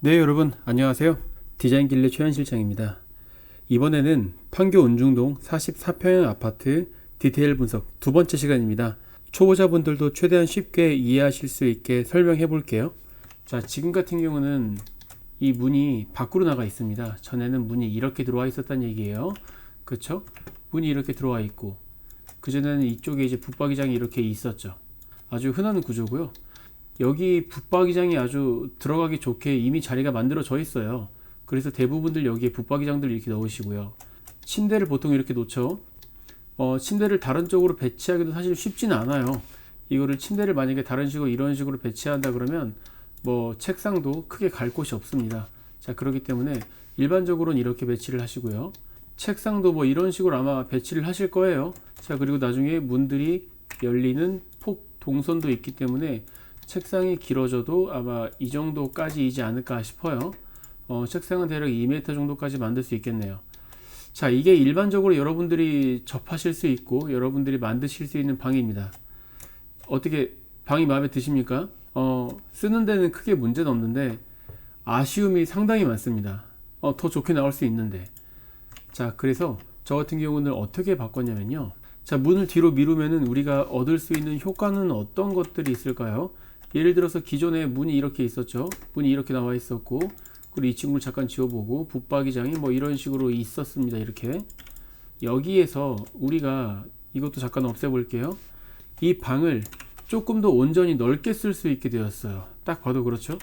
네, 여러분 안녕하세요. 디자인길래 최현 실장입니다. 이번에는 판교 운중동 44평형 아파트 디테일 분석 두 번째 시간입니다. 초보자분들도 최대한 쉽게 이해하실 수 있게 설명해 볼게요. 자, 지금 같은 경우는 이 문이 밖으로 나가 있습니다. 전에는 문이 이렇게 들어와 있었단 얘기예요. 그쵸? 문이 이렇게 들어와 있고, 그전에는 이쪽에 이제 붙박이장이 이렇게 있었죠. 아주 흔한 구조고요. 여기 붙박이장이 아주 들어가기 좋게 이미 자리가 만들어져 있어요. 그래서 대부분들 여기에 붙박이장들 이렇게 넣으시고요. 침대를 보통 이렇게 놓죠. 침대를 다른 쪽으로 배치하기도 사실 쉽지는 않아요. 이거를 침대를 만약에 다른 식으로 이런 식으로 배치한다 그러면 뭐 책상도 크게 갈 곳이 없습니다. 자, 그렇기 때문에 일반적으로는 이렇게 배치를 하시고요. 책상도 뭐 이런 식으로 아마 배치를 하실 거예요. 자, 그리고 나중에 문들이 열리는 폭 동선도 있기 때문에 책상이 길어져도 아마 이 정도까지이지 않을까 싶어요. 책상은 대략 2m 정도까지 만들 수 있겠네요. 자, 이게 일반적으로 여러분들이 접하실 수 있고 여러분들이 만드실 수 있는 방입니다. 어떻게 방이 마음에 드십니까? 쓰는 데는 크게 문제는 없는데 아쉬움이 상당히 많습니다. 더 좋게 나올 수 있는데. 자, 그래서 저 같은 경우는 어떻게 바꿨냐면요. 자, 문을 뒤로 미루면은 우리가 얻을 수 있는 효과는 어떤 것들이 있을까요? 예를 들어서 기존에 문이 이렇게 있었죠. 문이 이렇게 나와 있었고, 그리고 이 친구를 잠깐 지워보고 붙박이장이 뭐 이런 식으로 있었습니다. 이렇게 여기에서 우리가 이것도 잠깐 없애볼게요. 이 방을 조금 더 온전히 넓게 쓸 수 있게 되었어요. 딱 봐도 그렇죠.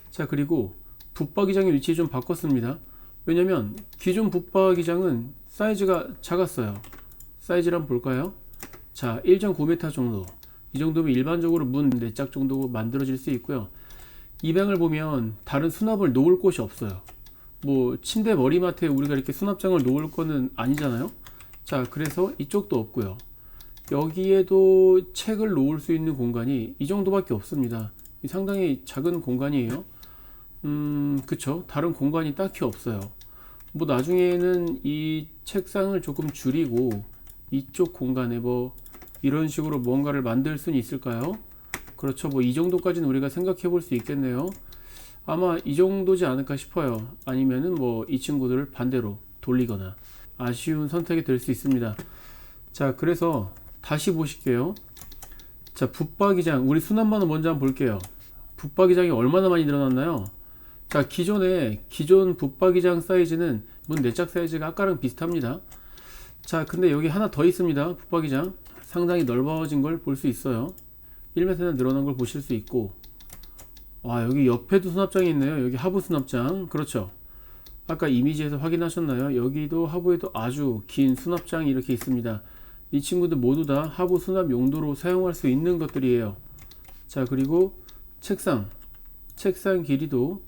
자, 그리고 붙박이장의 위치 좀 바꿨습니다. 왜냐면 기존 붙박이장은 사이즈가 작았어요. 사이즈를 한번 볼까요? 자, 1.9m 정도. 이 정도면 일반적으로 문 4짝 정도 만들어질 수 있고요. 이 방을 보면 다른 수납을 놓을 곳이 없어요. 뭐 침대 머리맡에 우리가 이렇게 수납장을 놓을 거는 아니잖아요. 자, 그래서 이쪽도 없고요. 여기에도 책을 놓을 수 있는 공간이 이 정도밖에 없습니다. 상당히 작은 공간이에요. 그쵸. 다른 공간이 딱히 없어요. 뭐 나중에는 이 책상을 조금 줄이고 이쪽 공간에 뭐 이런 식으로 뭔가를 만들 수는 있을까요? 그렇죠. 뭐 이 정도까지는 우리가 생각해 볼 수 있겠네요. 아마 이 정도지 않을까 싶어요. 아니면은 뭐 이 친구들을 반대로 돌리거나 아쉬운 선택이 될 수 있습니다. 자, 그래서 다시 보실게요. 자, 붙박이장 우리 수납만은 먼저 한번 볼게요. 붙박이장이 얼마나 많이 늘어났나요? 자, 기존 붙박이장 사이즈는 문 4짝 사이즈가 아까랑 비슷합니다. 자, 근데 여기 하나 더 있습니다. 붙박이장 상당히 넓어진 걸 볼 수 있어요. 1m나 늘어난 걸 보실 수 있고, 여기 옆에도 수납장이 있네요. 여기 하부 수납장. 그렇죠. 아까 이미지에서 확인하셨나요? 여기도 하부에도 아주 긴 수납장이 이렇게 있습니다. 이 친구들 모두 다 하부 수납 용도로 사용할 수 있는 것들이에요. 자, 그리고 책상 길이도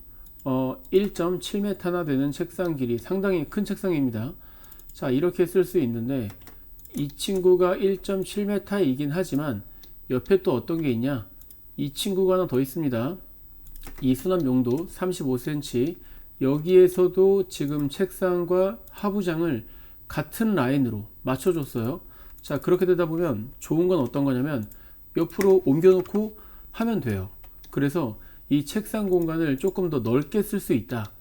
1.7m나 되는 책상 길이, 상당히 큰 책상입니다. 자, 이렇게 쓸 수 있는데 이 친구가 1.7m이긴 하지만 옆에 또 어떤 게 있냐? 이 친구가 하나 더 있습니다. 이 수납 용도 35cm. 여기에서도 지금 책상과 하부장을 같은 라인으로 맞춰줬어요. 자, 그렇게 되다 보면 좋은 건 어떤 거냐면 옆으로 옮겨놓고 하면 돼요. 그래서 이 책상 공간을 조금 더 넓게 쓸 수 있다.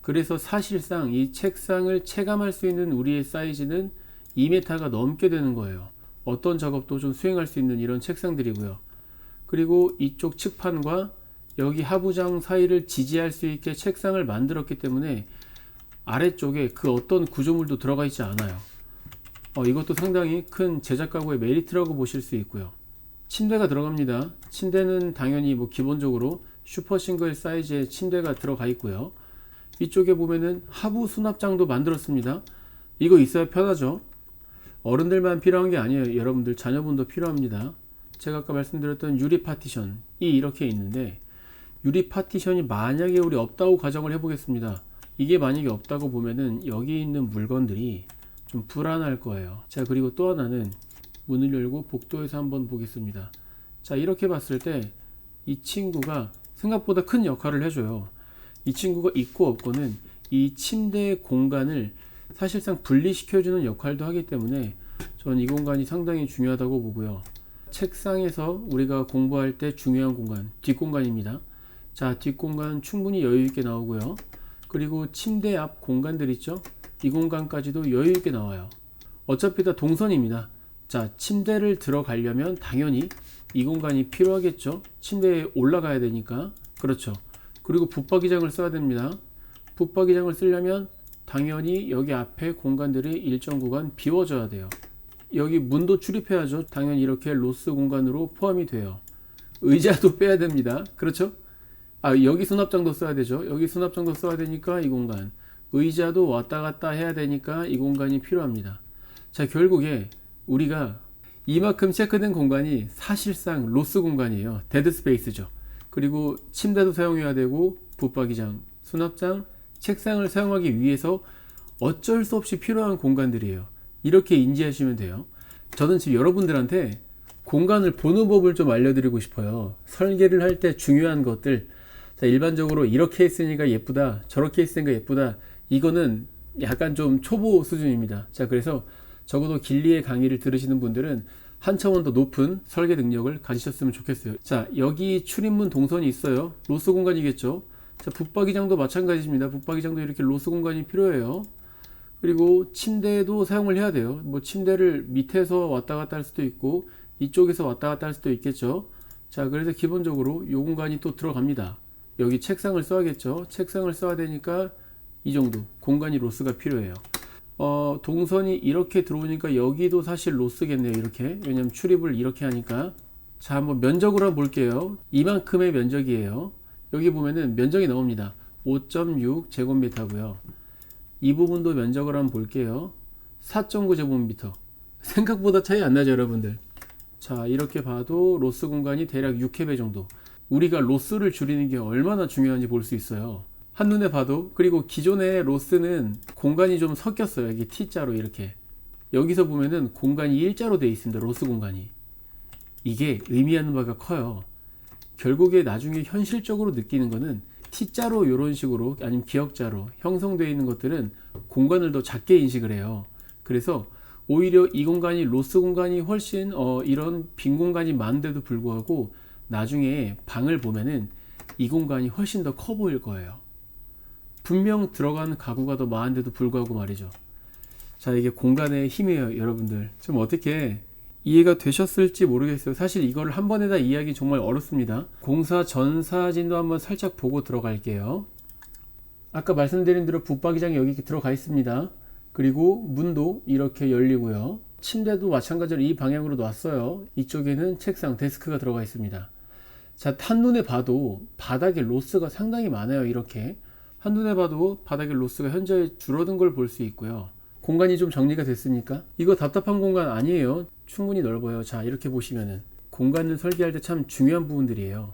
그래서 사실상 이 책상을 체감할 수 있는 우리의 사이즈는 2m가 넘게 되는 거예요. 어떤 작업도 좀 수행할 수 있는 이런 책상들이고요. 그리고 이쪽 측판과 여기 하부장 사이를 지지할 수 있게 책상을 만들었기 때문에 아래쪽에 그 어떤 구조물도 들어가 있지 않아요. 이것도 상당히 큰 제작 가구의 메리트라고 보실 수 있고요. 침대가 들어갑니다. 침대는 당연히 뭐 기본적으로 슈퍼 싱글 사이즈의 침대가 들어가 있고요. 이쪽에 보면은 하부 수납장도 만들었습니다. 이거 있어야 편하죠. 어른들만 필요한 게 아니에요. 여러분들 자녀분도 필요합니다. 제가 아까 말씀드렸던 유리 파티션이 이렇게 있는데, 유리 파티션이 만약에 우리 없다고 가정을 해보겠습니다. 이게 만약에 없다고 보면은 여기 있는 물건들이 좀 불안할 거예요. 자, 그리고 또 하나는 문을 열고 복도에서 한번 보겠습니다. 자, 이렇게 봤을 때 이 친구가 생각보다 큰 역할을 해줘요. 이 친구가 있고 없고는 이 침대 공간을 사실상 분리시켜주는 역할도 하기 때문에 저는 이 공간이 상당히 중요하다고 보고요. 책상에서 우리가 공부할 때 중요한 공간, 뒷공간입니다. 자, 뒷공간 충분히 여유있게 나오고요. 그리고 침대 앞 공간들 있죠? 이 공간까지도 여유있게 나와요. 어차피 다 동선입니다. 자, 침대를 들어가려면 당연히 이 공간이 필요하겠죠? 침대에 올라가야 되니까. 그렇죠. 그리고 붙박이장을 써야 됩니다. 붙박이장을 쓰려면 당연히 여기 앞에 공간들이 일정 구간 비워져야 돼요. 여기 문도 출입해야죠. 당연히 이렇게 로스 공간으로 포함이 돼요. 의자도 빼야 됩니다. 그렇죠? 여기 수납장도 써야 되죠. 여기 수납장도 써야 되니까 이 공간. 의자도 왔다 갔다 해야 되니까 이 공간이 필요합니다. 자, 결국에 우리가 이만큼 체크된 공간이 사실상 로스 공간이에요. 데드 스페이스죠. 그리고 침대도 사용해야 되고 붙박이장, 수납장, 책상을 사용하기 위해서 어쩔 수 없이 필요한 공간들이에요. 이렇게 인지하시면 돼요. 저는 지금 여러분들한테 공간을 보는 법을 좀 알려드리고 싶어요. 설계를 할 때 중요한 것들. 자, 일반적으로 이렇게 했으니까 예쁘다, 저렇게 했으니까 예쁘다. 이거는 약간 좀 초보 수준입니다. 자, 그래서 적어도 길리의 강의를 들으시는 분들은 한 차원 더 높은 설계 능력을 가지셨으면 좋겠어요. 자, 여기 출입문 동선이 있어요. 로스 공간이겠죠. 자, 붙박이장도 마찬가지입니다. 붙박이장도 이렇게 로스 공간이 필요해요. 그리고 침대도 사용을 해야 돼요. 뭐 침대를 밑에서 왔다 갔다 할 수도 있고 이쪽에서 왔다 갔다 할 수도 있겠죠. 자, 그래서 기본적으로 이 공간이 또 들어갑니다. 여기 책상을 써야겠죠. 책상을 써야 되니까 이 정도 공간이 로스가 필요해요. 동선이 이렇게 들어오니까 여기도 사실 로스겠네요. 이렇게. 왜냐면 출입을 이렇게 하니까. 자, 한번 면적으로 한번 볼게요. 이만큼의 면적이에요. 여기 보면은 면적이 나옵니다. 5.6 제곱미터고요. 이 부분도 면적을 한번 볼게요. 4.9 제곱미터. 생각보다 차이 안 나죠, 여러분들. 자, 이렇게 봐도 로스 공간이 대략 6회 정도. 우리가 로스를 줄이는 게 얼마나 중요한지 볼 수 있어요. 한눈에 봐도. 그리고 기존의 로스는 공간이 좀 섞였어요. 여기 T자로 이렇게. 여기서 보면은 공간이 일자로 되어 있습니다. 로스 공간이. 이게 의미하는 바가 커요. 결국에 나중에 현실적으로 느끼는 거는 T자로 이런 식으로 아니면 기역자로 형성되어 있는 것들은 공간을 더 작게 인식을 해요. 그래서 오히려 이 공간이 로스 공간이 훨씬 이런 빈 공간이 많은데도 불구하고 나중에 방을 보면은 이 공간이 훨씬 더 커 보일 거예요. 분명 들어간 가구가 더 많은데도 불구하고 말이죠. 자, 이게 공간의 힘이에요, 여러분들. 좀 어떻게 이해가 되셨을지 모르겠어요. 사실 이거를 한 번에 다 이해하기 정말 어렵습니다. 공사 전 사진도 한번 살짝 보고 들어갈게요. 아까 말씀드린 대로 붙박이장이 여기 들어가 있습니다. 그리고 문도 이렇게 열리고요. 침대도 마찬가지로 이 방향으로 놨어요. 이쪽에는 책상, 데스크가 들어가 있습니다. 자, 한눈에 봐도 바닥에 로스가 상당히 많아요. 이렇게 한눈에 봐도 바닥에 로스가 현재 줄어든 걸 볼 수 있고요. 공간이 좀 정리가 됐습니까? 이거 답답한 공간 아니에요. 충분히 넓어요. 자, 이렇게 보시면은 공간을 설계할 때 참 중요한 부분들이에요.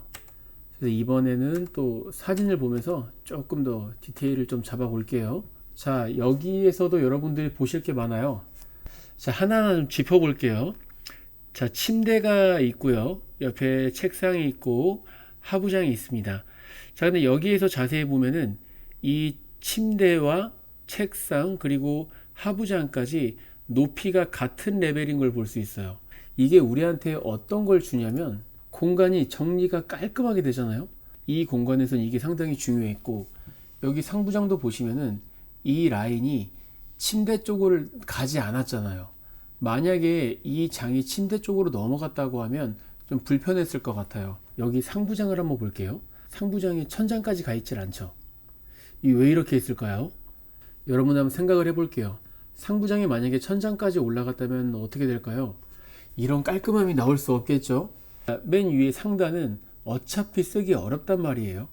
그래서 이번에는 또 사진을 보면서 조금 더 디테일을 좀 잡아 볼게요. 자, 여기에서도 여러분들이 보실 게 많아요. 자, 하나하나 좀 짚어 볼게요. 자, 침대가 있고요. 옆에 책상이 있고 하부장이 있습니다. 자, 근데 여기에서 자세히 보면은 이 침대와 책상 그리고 하부장까지 높이가 같은 레벨인 걸 볼 수 있어요. 이게 우리한테 어떤 걸 주냐면 공간이 정리가 깔끔하게 되잖아요. 이 공간에서는 이게 상당히 중요했고, 여기 상부장도 보시면은 이 라인이 침대 쪽을 가지 않았잖아요. 만약에 이 장이 침대 쪽으로 넘어갔다고 하면 좀 불편했을 것 같아요. 여기 상부장을 한번 볼게요. 상부장이 천장까지 가 있질 않죠. 이 왜 이렇게 있을까요? 여러분 한번 생각을 해볼게요. 상부장이 만약에 천장까지 올라갔다면 어떻게 될까요? 이런 깔끔함이 나올 수 없겠죠. 맨 위에 상단은 어차피 쓰기 어렵단 말이에요.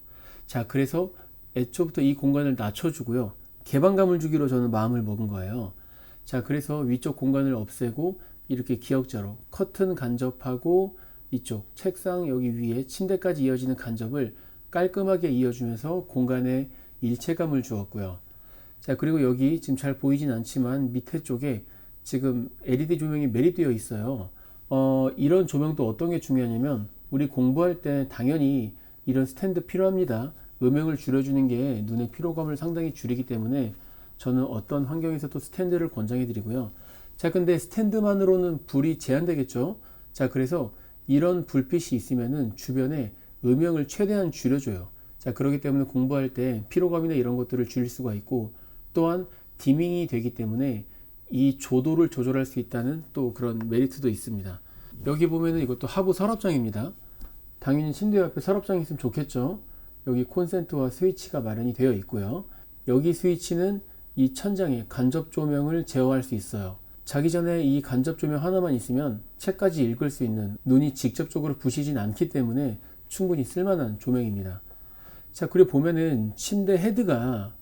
자, 그래서 애초부터 이 공간을 낮춰주고요. 개방감을 주기로 저는 마음을 먹은 거예요. 자, 그래서 위쪽 공간을 없애고 이렇게 기역자로 커튼 간접하고 이쪽 책상 여기 위에 침대까지 이어지는 간접을 깔끔하게 이어주면서 공간에 일체감을 주었고요. 자, 그리고 여기 지금 잘 보이진 않지만 밑에 쪽에 지금 LED 조명이 매립되어 있어요. 이런 조명도 어떤 게 중요하냐면 우리 공부할 때 당연히 이런 스탠드 필요합니다. 음영을 줄여주는 게 눈의 피로감을 상당히 줄이기 때문에 저는 어떤 환경에서도 스탠드를 권장해 드리고요. 자, 근데 스탠드만으로는 불이 제한되겠죠. 자, 그래서 이런 불빛이 있으면은 주변에 음영을 최대한 줄여줘요. 자, 그렇기 때문에 공부할 때 피로감이나 이런 것들을 줄일 수가 있고, 또한 디밍이 되기 때문에 이 조도를 조절할 수 있다는 또 그런 메리트도 있습니다. 여기 보면은 이것도 하부 서랍장입니다. 당연히 침대 옆에 서랍장이 있으면 좋겠죠. 여기 콘센트와 스위치가 마련이 되어 있고요. 여기 스위치는 이 천장에 간접 조명을 제어할 수 있어요. 자기 전에 이 간접 조명 하나만 있으면 책까지 읽을 수 있는, 눈이 직접적으로 부시진 않기 때문에 충분히 쓸만한 조명입니다. 자, 그리고 보면은 침대 헤드가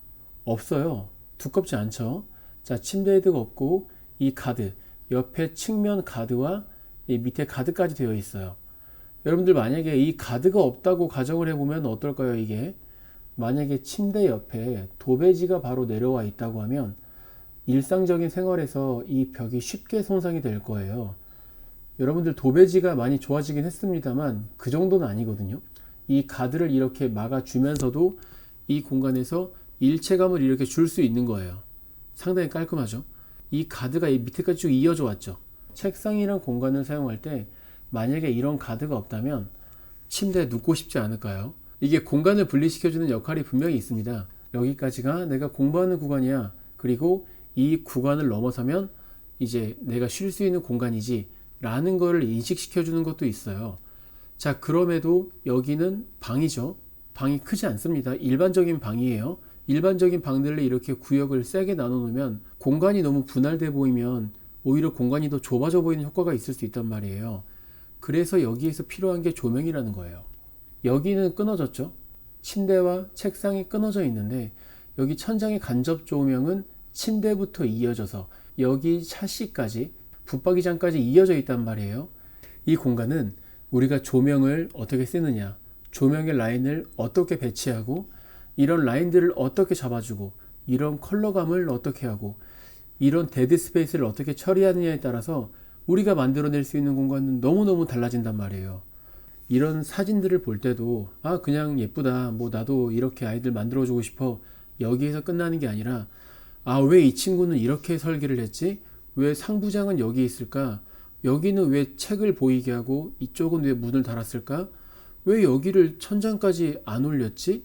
없어요. 두껍지 않죠. 자, 침대 헤드가 없고 이 가드, 옆에 측면 가드와 이 밑에 가드까지 되어 있어요. 여러분들 만약에 이 가드가 없다고 가정을 해보면 어떨까요? 이게 만약에 침대 옆에 도배지가 바로 내려와 있다고 하면 일상적인 생활에서 이 벽이 쉽게 손상이 될 거예요. 여러분들 도배지가 많이 좋아지긴 했습니다만 그 정도는 아니거든요. 이 가드를 이렇게 막아주면서도 이 공간에서 일체감을 이렇게 줄 수 있는 거예요. 상당히 깔끔하죠. 이 가드가 이 밑에까지 쭉 이어져 왔죠. 책상이랑 공간을 사용할 때 만약에 이런 가드가 없다면 침대에 눕고 싶지 않을까요? 이게 공간을 분리시켜주는 역할이 분명히 있습니다. 여기까지가 내가 공부하는 구간이야. 그리고 이 구간을 넘어서면 이제 내가 쉴 수 있는 공간이지 라는 걸 인식시켜주는 것도 있어요. 자, 그럼에도 여기는 방이죠. 방이 크지 않습니다. 일반적인 방이에요. 일반적인 방들을 이렇게 구역을 세게 나눠 놓으면 공간이 너무 분할돼 보이면 오히려 공간이 더 좁아져 보이는 효과가 있을 수 있단 말이에요. 그래서 여기에서 필요한 게 조명이라는 거예요. 여기는 끊어졌죠. 침대와 책상이 끊어져 있는데 여기 천장의 간접 조명은 침대부터 이어져서 여기 샤시까지, 붙박이장까지 이어져 있단 말이에요. 이 공간은 우리가 조명을 어떻게 쓰느냐, 조명의 라인을 어떻게 배치하고 이런 라인들을 어떻게 잡아주고 이런 컬러감을 어떻게 하고 이런 데드 스페이스를 어떻게 처리하느냐에 따라서 우리가 만들어낼 수 있는 공간은 너무너무 달라진단 말이에요. 이런 사진들을 볼 때도 그냥 예쁘다, 뭐 나도 이렇게 아이들 만들어주고 싶어, 여기에서 끝나는 게 아니라 왜 이 친구는 이렇게 설계를 했지? 왜 상부장은 여기 있을까? 여기는 왜 책을 보이게 하고 이쪽은 왜 문을 달았을까? 왜 여기를 천장까지 안 올렸지?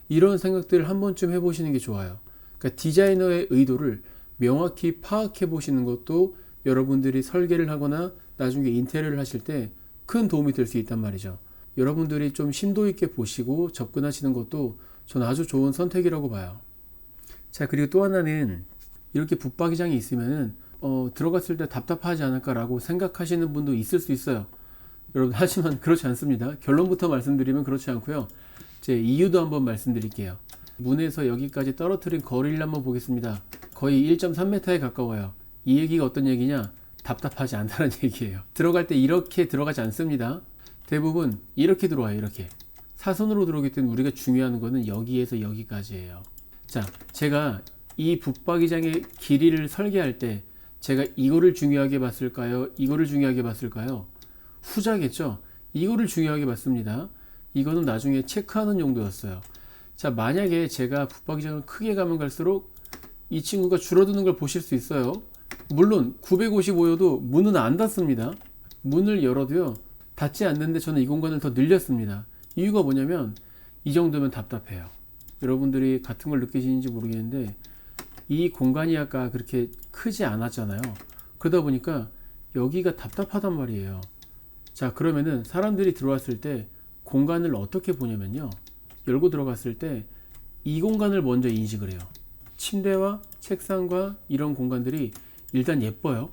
이런 생각들을 한 번쯤 해보시는 게 좋아요. 그러니까 디자이너의 의도를 명확히 파악해 보시는 것도 여러분들이 설계를 하거나 나중에 인테리어를 하실 때 큰 도움이 될 수 있단 말이죠. 여러분들이 좀 심도 있게 보시고 접근하시는 것도 저는 아주 좋은 선택이라고 봐요. 자, 그리고 또 하나는 이렇게 붙박이장이 있으면은 들어갔을 때 답답하지 않을까라고 생각하시는 분도 있을 수 있어요. 여러분, 하지만 그렇지 않습니다. 결론부터 말씀드리면 그렇지 않고요. 제 이유도 한번 말씀드릴게요. 문에서 여기까지 떨어뜨린 거리를 한번 보겠습니다. 거의 1.3m에 가까워요. 이 얘기가 어떤 얘기냐? 답답하지 않다는 얘기예요. 들어갈 때 이렇게 들어가지 않습니다. 대부분 이렇게 들어와요. 이렇게 사선으로 들어오기 때문에 우리가 중요한 거는 여기에서 여기까지예요. 자, 제가 이 붙박이장의 길이를 설계할 때 제가 이거를 중요하게 봤을까요? 이거를 중요하게 봤을까요? 후자겠죠. 이거를 중요하게 봤습니다. 이거는 나중에 체크하는 용도였어요. 자, 만약에 제가 붙박이장을 크게 가면 갈수록 이 친구가 줄어드는 걸 보실 수 있어요. 물론 955여도 문은 안 닫습니다. 문을 열어도요, 닫지 않는데 저는 이 공간을 더 늘렸습니다. 이유가 뭐냐면 이 정도면 답답해요. 여러분들이 같은 걸 느끼시는지 모르겠는데 이 공간이 아까 그렇게 크지 않았잖아요. 그러다 보니까 여기가 답답하단 말이에요. 자, 그러면은 사람들이 들어왔을 때 공간을 어떻게 보냐면요, 열고 들어갔을 때 이 공간을 먼저 인식을 해요. 침대와 책상과 이런 공간들이 일단 예뻐요.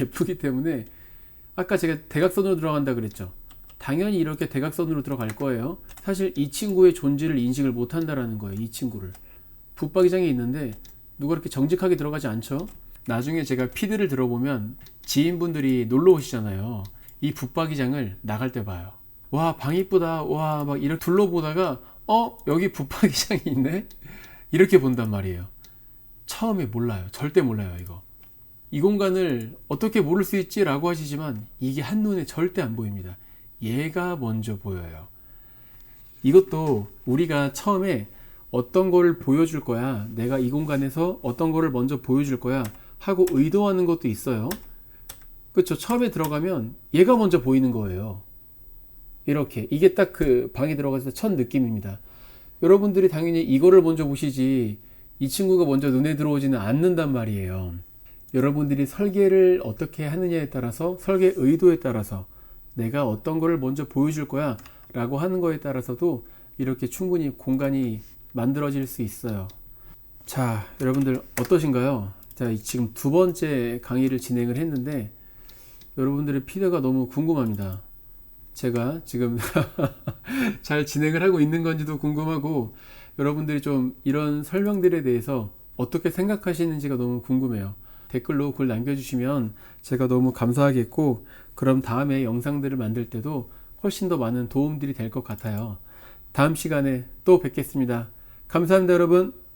예쁘기 때문에 아까 제가 대각선으로 들어간다 그랬죠. 당연히 이렇게 대각선으로 들어갈 거예요. 사실 이 친구의 존재를 인식을 못 한다라는 거예요. 이 친구를. 붙박이장에 있는데 누가 이렇게 정직하게 들어가지 않죠. 나중에 제가 피드를 들어보면 지인분들이 놀러 오시잖아요. 이 붙박이장을 나갈 때 봐요. 와, 방 이쁘다. 와, 막 이렇게 둘러보다가 여기 붙박이장이 있네? 이렇게 본단 말이에요. 처음에 몰라요. 절대 몰라요, 이거. 이 공간을 어떻게 모를 수 있지? 라고 하시지만 이게 한눈에 절대 안 보입니다. 얘가 먼저 보여요. 이것도 우리가 처음에 어떤 거를 보여줄 거야, 내가 이 공간에서 어떤 거를 먼저 보여줄 거야 하고 의도하는 것도 있어요. 그렇죠. 처음에 들어가면 얘가 먼저 보이는 거예요. 이렇게. 이게 딱 그 방에 들어가서 첫 느낌입니다. 여러분들이 당연히 이거를 먼저 보시지 이 친구가 먼저 눈에 들어오지는 않는단 말이에요. 여러분들이 설계를 어떻게 하느냐에 따라서, 설계 의도에 따라서 내가 어떤 거를 먼저 보여줄 거야 라고 하는 거에 따라서도 이렇게 충분히 공간이 만들어질 수 있어요. 자, 여러분들 어떠신가요? 자, 지금 두 번째 강의를 진행을 했는데 여러분들의 피드가 너무 궁금합니다. 제가 지금 잘 진행을 하고 있는 건지도 궁금하고, 여러분들이 좀 이런 설명들에 대해서 어떻게 생각하시는지가 너무 궁금해요. 댓글로 글 남겨주시면 제가 너무 감사하겠고, 그럼 다음에 영상들을 만들 때도 훨씬 더 많은 도움들이 될 것 같아요. 다음 시간에 또 뵙겠습니다. 감사합니다, 여러분.